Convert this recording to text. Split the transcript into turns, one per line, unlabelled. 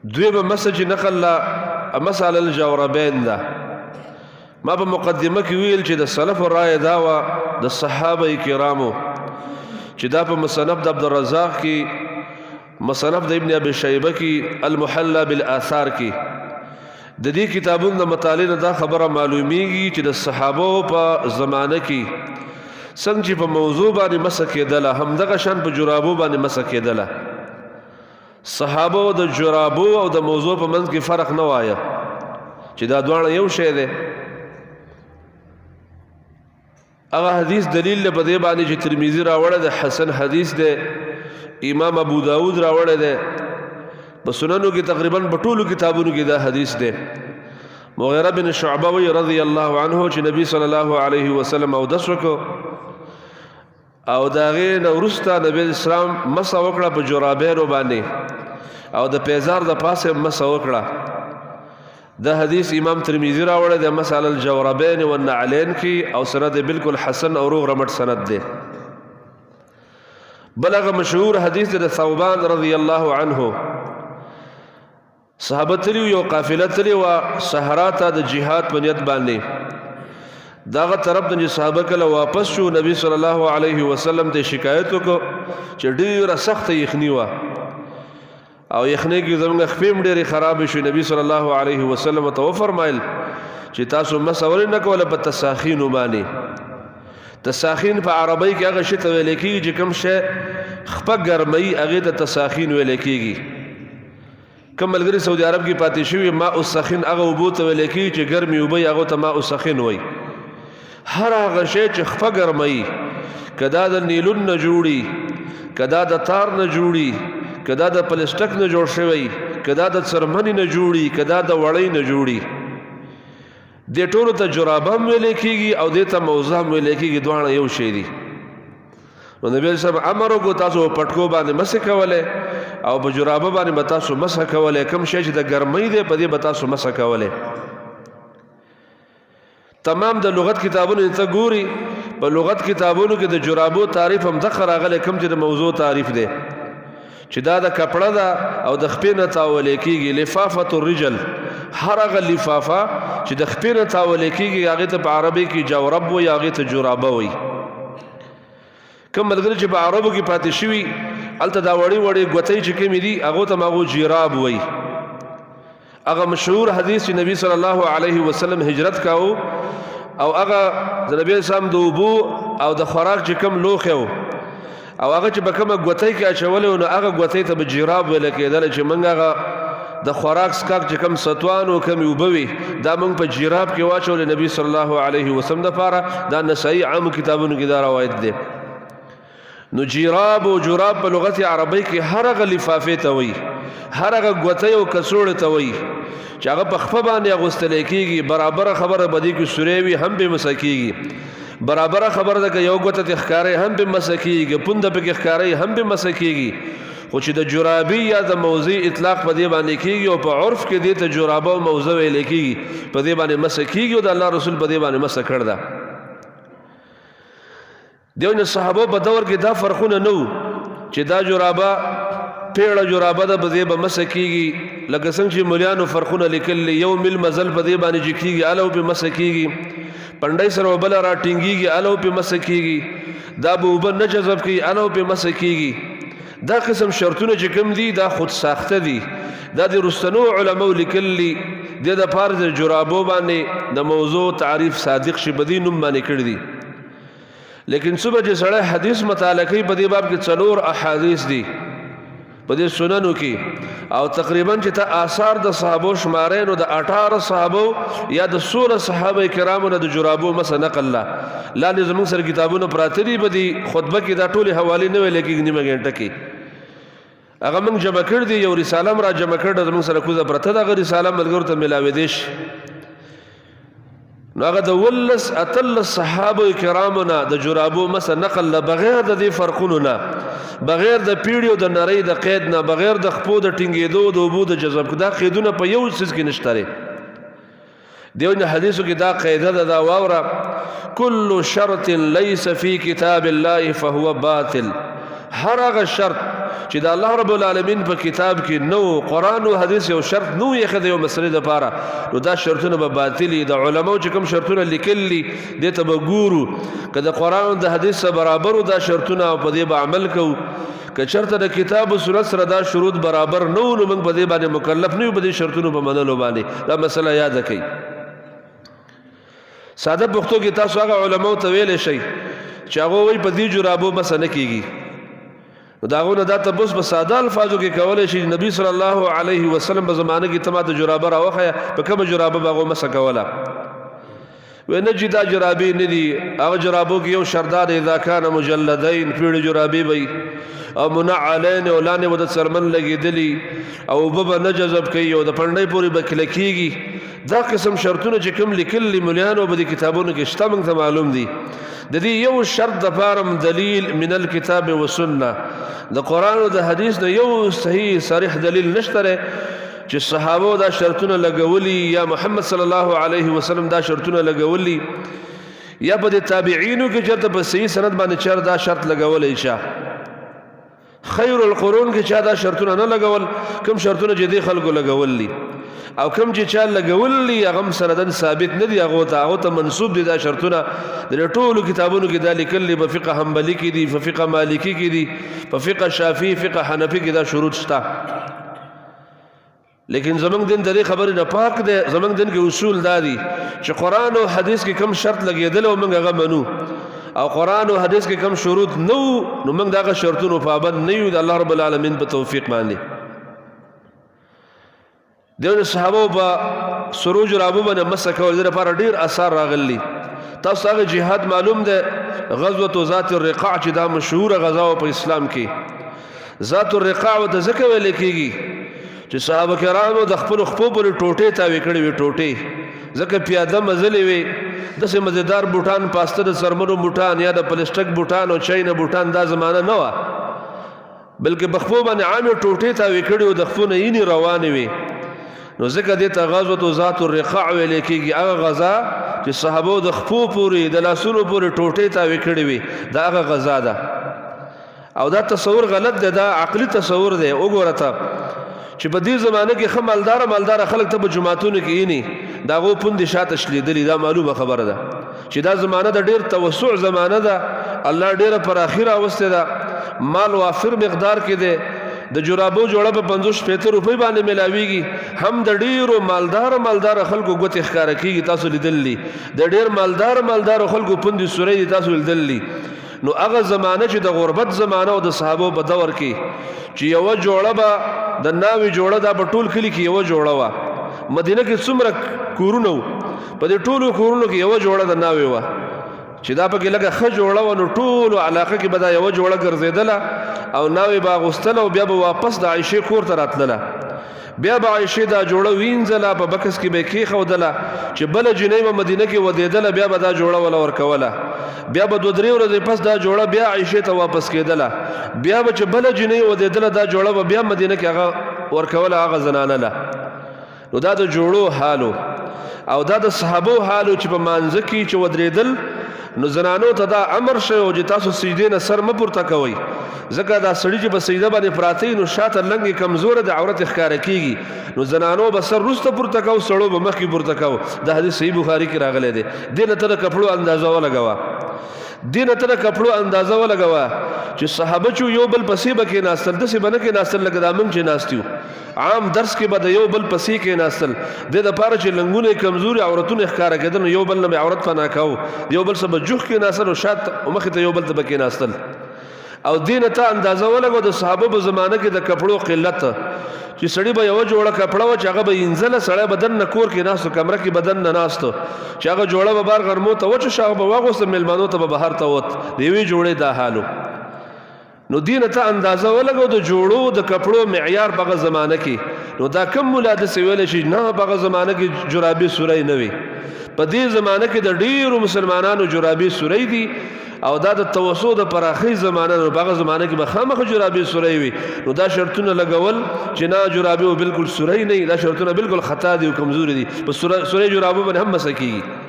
دویمه مسه چې نقل لا مسأله الجوربین ده. ما په مقدمه کې ویل چې د سلف رائے دا وه د صحابه کرامو چې دا په مصنف د عبدالرزاق کې، مصنف د ابن ابي شیبه کې، المحلى بالآثار کې، د دې کتابونو د مطالعې نه دا خبره معلومیږي چې د صحابو په زمانه کې څنګه چې په موضوع باندې مسه کېدله همدغه شان په جرابو باندې مسه کېدله. صحابو د جرابو او د موضوع په منځ کې فرق نه وایه چې دا دواړه یو شی دی. هغه حدیث دلیل په دې باندې چې ترمذی راوړی دی، حسن حدیث دی، امام ابو داود راوړی دی، په سننو کې تقریبا په ټولو کتابونو کې دا حدیث دی. مغیره بن شعبه وی رضی الله عنه چې نبی صلی الله علیه وسلم اودس وکړو او د هغې نه وروسته نبی اسلام مسه وکړه په جرابینو باندې او د پیزار د پاسه مسه وکړه. دا حدیث امام ترمذی راوړی دی مسأله الجوربین والنعلین کې او سند بالکل حسن او روغ رمټ سند دی. بل هغه مشهور حدیث دی د ثوبان رضی الله عنه، صحابه تلي یو قافله تلي و صحرا ته د جهاد په نیت باندې، داغه طرف ته صحابه کله واپس شو نبی صلی الله علیه وسلم ته شکایت وکړو چې ډیره سخت یخنی و او یخنی کې زموږ خپې ډېرې خراب شو. نبی صلی الله علیه وسلم ته وفرمایل چې تاسو مسه ولې نه کوله په تساخین باندې. تساخین په عربی کې هغه شی ته ویل کېږي چې کوم شی خپه ګرمۍ هغې ته تساخین ویل کېږي. کوم ملګري سعودي عرب کې پاتې شوي ماء السخن هغه اوبو ته ویل کېږي چې ګرمې اوبه یې هغو ته ماء السخن وایي. هر هغه شی چې خپه ګرمۍ، که دا د نیلون نه جوړي، که دا د تار نه جوړي، که دا د پلسټک نه جوړ شوی، که دا د څرمنې نه جوړي، که دا د وړۍ نه جوړي، دې ټولو ته جرابه هم ویلی کېږي او دې ته موزه هم ویلی کېږي، دواړه یو شی دي. نو نبی صاحب امر وکړو تاسو په پټکو باندې مسح کولی او په جرابه باندې به تاسو مسح کولی، کوم شی چې د ګرمۍ دی په دې به تاسو مسح کولی. تمام د لغت کتابونو ته ګوري، په لغت کتابونو کې د جرابو تعریف هم دغه راغلی کوم چې د موضوع تعریف دی چې دا د کپړه ده او د خپې نه تاولی کېږي. لفافة الرجل، هر هغه لفافه چې د خپې نه تاولی کېږي هغې ته په عربي کې جورب وایي، هغې ته جرابه وایي. کوم ملګري چې په عربو کې پاتې شوي هلته دا وړې وړې ګوتۍ چې کومې دي هغو ته هم هغو جراب وایي. هغه مشهور حدیث چې نبی صلی الله علیه وسلم هجرت کاو او هغه د نبی اسلام د اوبو او د خوراک چې کوم لوښی و او هغه چې به کومه ګوتۍ کې اچولی و نو هغه ګوتۍ ته به جراب ویله کېدله چې موږ هغه د خوراک څښاک چې کوم ستوان و کومې اوبه وي دا موږ په جراب کې واچولې نبی صلی الله علیه وسلم دپاره. دا نسایي عامو کتابونو کې دا روایت دی. نو جراب او جراب په لغت عربی کې هر هغه لفافې ته وایي، هر هغه ګوتۍ او کڅوړې ته وایي چې هغه په خپه باندې اغوستلی کېږي. برابره خبره به دې کې سوری وي هم پې مسح کېږي، برابره خبره ده که یو ګوته ته ښکاری هم پې مسح کېږي، پونده پکې ښکاری هم پې مسح کېږي. خو چې د جرابي یا د موضع اطلاق په دې باندې کېږي او په عرف کې دې ته جرابه او موضع ویلی کېږي، په دې باندې مسح کېږي او د الله رسول په دې باندې مسح کړ ده. دیو نه صحابو په دور کې دا فرقونه نه و چې دا جرابه پیړه جرابه ده په دې به مسح کېږي، لکه څنګه چې ملیانو فرقونه لیکلي یو مل مزل په دې باندې چې کېږي هله پې مسح کېږي، پنډۍ سره اوبه له راټینګېږي هله پې مسح کېږي، دا به اوبه نه جذب کوي هله پې مسح کېږي. دا قسم شرطونه چې کوم دي دا خود ساخته دي، دا د رستنو علماو لیکلي دې دپاره د جرابو باندې د موضوع تعریف صادق شي په دې نوم باندې کړي دي. لیکن صبح چې سړی حدیث مطالعه کوي په دې باب کې 4 احادیث دي په دې سننو کې او تقریبا چې ته آثار د صحابو شمارې نو د 18 صحابو یا د 16 صحابه کرامو نه د جرابو مسح نقل لاندې زموږ سره کتابونه پراته دي. په دې خطبه کې دا ټولې حوالې نه ویلې کېږي نیمه ګنټه کې، هغه موږ جمع کړ دي. یو رساله هم را جمع کړ ده زموږ سره کوزه پرته ده، هغه رساله ملګرو ته میلاوېدی شي. نو هغه د 18 صحابه کرامو نه د جرابو مسح نقل بغیر د دې فرقونو نه، بغیر د پیړیو د نری د قید نه، بغیر د خپو د ټینګېدو د اوبو د جذب، دا قیدونه په یو څیز کې نشته دی. دیو نه حدیثو کې دا قاعده ده، دا واوره: کل شرط لیس فی کتاب الله فهو باطل. هر هغه شرط چې د الله رب العالمین په کتاب کې نو قرآن او حدیث یو شرط نو یې خدای یو مسلې د پاره نو دا شرطونه به باطلی د علماو چې کوم شرطونه لیکلي دې ته به ګورو که د قرآن او د حدیث سره برابر دا شرطونه او په دې به عمل کوو که چېرته د کتاب او سنت سره دا شروط برابر نه نو موږ په دې باندې مکلف نه یو په دې شرطونو په منلو باندې دا مسله یاد کړئ ساده پښتو کې تاسو هغه علماو ته ویلی شئ چې هغه وایي په دې جرابو بس نه کېږي نو د هغو نه دا تپوس په ساده الفاظو کې کولی شي نبي صلی الله علیه وسلم په زمانه کې ته ماته جرابه راوښیه په کومه جرابه به هغو مسه کوله وی نه چې دا جرابې نه دي هغه جرابو کې یو شردار اذا کان مجلدین پیړې جرابې به او منعلین او لاندې به د څرمن لګېدلي او اوبه به نه جذب کوي او د پنډۍ پورې به کلکېږي دا قسم شرطونه چې کوم لیکلي ملیانو به د کتابونو کې شته موږ ته معلوم دي د دې یو شرط دپاره هم دلیل من الکتاب والسنه د قرآن او د حدیث نه یو صحیح صریح دلیل نشته دی چې صحابو دا شرطونه لګولي یا محمد صلی الله علیه وسلم دا شرطونه لګولي یا په د تابعینو کې چېرته په صحیح سند باندې چېر دا شرط لګولی چا خیر القرون کې چا دا شرطونه نه لګول کوم شرطونه چې دې خلکو لګولي او کوم چې چا لګولي هغه هم سندن ثابت نه دي هغو ته منسوب دي دا شرطونه د ټولو کتابونو کې دا لیکلي په فقه حنبلي کې دي په فقه مالکي کې دي په فقه شافعي فقه حنفي کې دا شروط شته لیکن زمنګ دین د دې خبرې نه پاک دی زمنګ دین کې اصول دا دي چې قرآن او حدیث کې کوم شرط لګېدل او موږ هغه منو او قرآن او حدیث کې کوم شروط نو موږ دغه شرطونو پابند نه یو د الله رب العالمین په توفیق باندې دیو صحابو په سروج رابو باندې مسه کول د لپاره ډیر آثار راغلي تاسو هغه جهاد معلوم ده غزوه ذات الرقاع چې دا مشهور غزا په اسلام کې ذات الرقاع د ذکر ویل کېږي چې صحابه کرامو د خپل خپو پر ټوټې تاوي کړې وي ټوټې ځکه پیاده مزلې وي داسې مزیدار بوټان پاسته د څرمنو بوټان یا د پلسټک بوټان او چاینه بوټان دا زمانه نه وه بلکې بخپو باندې عامې ټوټې تاوي کړې او د خپو نه یینې روانې وي نو ځکه دې ته غزوة ذات الرقاع ویل کېږي هغه غزا چې صحابو د خپو پورې د لاسونو پورې ټوټې تاوي کړې وي دا هغه غزا ده او دا تصور غلط دی دا عقلي تصور دی وګوره ته چې په دې زمانه کې ښه مالداره خلک ته په جوماتونو کې ییني د هغو پوندې شاته شلېدلي دا معلومه خبره ده چې دا زمانه د ډېر توسع زمانه ده الله ډېره پراخي راوستې ده مال وافر مقدار کې دی د جرابو جوړه په 50-50 روپۍ باندې ملاویږي هم د ډېرو مالدار خلکو ګوتې ښکاره کېږي تاسو لیدلي د ډېر مالدار خلکو پوندې سورۍ دي تاسو لیدلي نو هغه زمانه چې د غربت زمانه او د صحابو په دور کې چې یوه جوړه به د ناوې جوړه دا په ټول کلي کې یوه جوړه وه مدینه کې څومره کورونه وو په دې ټولو کورونو کې یوه جوړه د ناوې وه چې دا پکې لږه ښه جوړه وه نو ټولو علاقه کې به دا یوه جوړه ګرځېدله او ناوې به اغوستله او بیا به واپس د عایشې کور ته راتلله بیا به عایشې دا جوړه وینځله په بکس کې به یې کېښودله چې بله جنۍ به مدینه کې ودېدله بیا به دا جوړه وله ورکوله بیا به 2-3 ورځې پس دا جوړه بیا عایشې ته واپس کېدله بیا به چې بله جنۍ ودېدله دا جوړه به بیا مدینه کې هغه ورکوله هغه زنانه له نو دا د جوړو حالو او دا د صحابو حالو چې په مانځه کې چې ودرېدل نو زنانو ته دا امر شوی و چې تاسو سجدې نه سر مه پورته کوئ ځکه دا سړي چې په سجده باندې پراته نو شاته لنګې کمزوره د عورت ښکاره کېږي نو زنانو به سر وروسته پورته کو سړو به مخکې پورته کو دا حدیث صحیح بخاري کې راغلی دی دې نه ته د کپړو اندازه ولګوه دې نه ته د کپړو اندازه ولګوه چې صحابه چې یو بل پسې به کېناستل داسې به نه کېناستل لکه دا موږ چې ناست یو عام درس کې به د یو بل پسې کېناستل دې دپاره چې لنګونه کمزوري عورتونه ښکاره کېدل نو یو بل نه به عورت پناه کوو یو بل سره به جوخ کېناستل او شاته مخې ته یو بل ته به کېناستل او دې نه ته اندازه ولګوه د صحابه په زمانه کې د کپړو قلت چې سړی به یوه جوړه کپړه وه چې هغه به یینځله سړی به دننه کور کې ناستو کمره کې به دننه ناستو چې هغه جوړه به بار غرمو ته وچه هغه به واغوسته میلمانو ته به بهر ته وت د یوې جوړې دا حالو نو دې نه ته اندازه ولګو د جوړو د کپړو معیار په هغه زمانه کې نو دا کم مولا داسې ویلی شي نه په هغه زمانه کې جرابې سوری نه وي په دې زمانه کې د ډېرو مسلمانانو جرابې سوری دي او دا د توسع د پراخۍ زمانه نو په هغه زمانه کې به خامخا جرابې سوری وي نو دا شرطونه لګول چې نه جرابې بالکل سوری نه دا شرطونه بالکل خطا دي او کمزوري دي په سوری جرابو باندې هم مسه کېږي